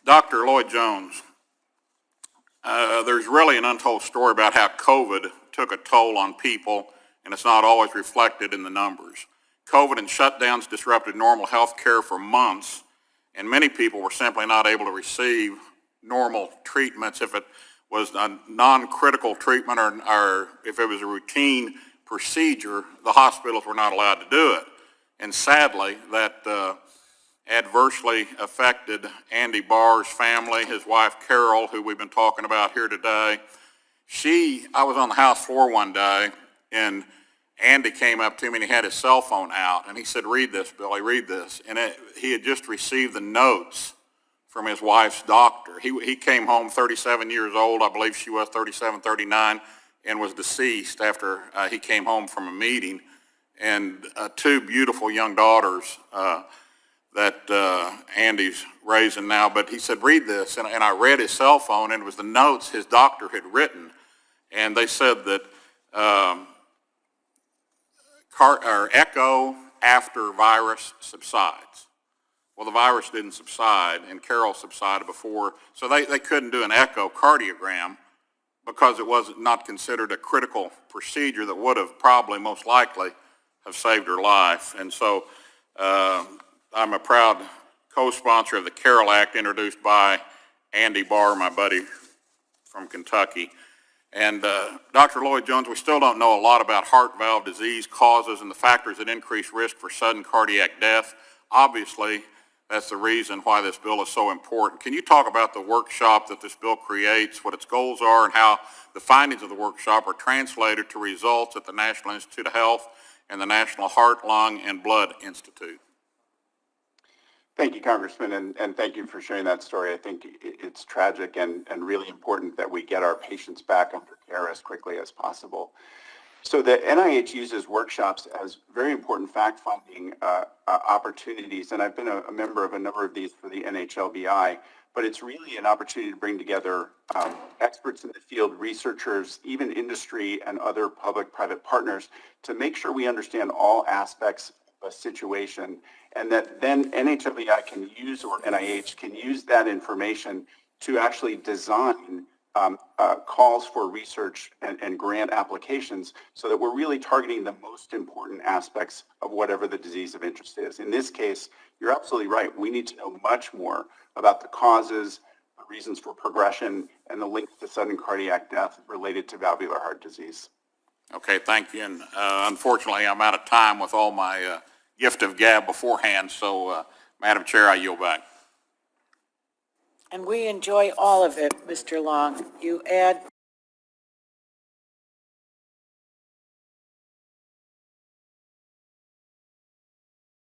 Dr. Lloyd Jones, there's really an untold story about how COVID took a toll on people, and it's not always reflected in the numbers. COVID and shutdowns disrupted normal health care for months, and many people were simply not able to receive normal treatments if it was a non-critical treatment or if it was a routine procedure. The hospitals were not allowed to do it. And sadly, that adversely affected Andy Barr's family, his wife Carol, who we've been talking about here today. I was on the House floor one day, and Andy came up to me and he had his cell phone out, and he said, "Read this, Billy, read this." And he had just received the notes from his wife's doctor. He came home 37 years old, I believe she was 37, 39, and was deceased after he came home from a meeting. And two beautiful young daughters that Andy's raising now. But he said, "Read this," and I read his cell phone, and it was the notes his doctor had written. And they said that echo after virus subsides. Well, the virus didn't subside, and Carol subsided before, so they couldn't do an echocardiogram because it was not considered a critical procedure that would have probably most likely have saved her life. And so I'm a proud co-sponsor of the Carol Act introduced by Andy Barr, my buddy from Kentucky. And Dr. Lloyd Jones, we still don't know a lot about heart valve disease causes and the factors that increase risk for sudden cardiac death. Obviously, that's the reason why this bill is so important. Can you talk about the workshop that this bill creates, what its goals are, and how the findings of the workshop are translated to results at the National Institute of Health and the National Heart, Lung, and Blood Institute? Thank you, Congressman, and thank you for sharing that story. I think it's tragic and really important that we get our patients back under care as quickly as possible. So the NIH uses workshops as very important fact-finding opportunities, and I've been a member of a number of these for the NHLBI, but it's really an opportunity to bring together experts in the field, researchers, even industry and other public-private partners to make sure we understand all aspects of a situation, and that then NHLBI can use, or NIH can use that information to actually design calls for research and grant applications so that we're really targeting the most important aspects of whatever the disease of interest is. In this case, you're absolutely right. We need to know much more about the causes, the reasons for progression, and the links to sudden cardiac death related to valvular heart disease. Okay, thank you. And unfortunately, I'm out of time with all my gift of gab beforehand, so Madam Chair, I yield back. And we enjoy all of it, Mr. Long. You add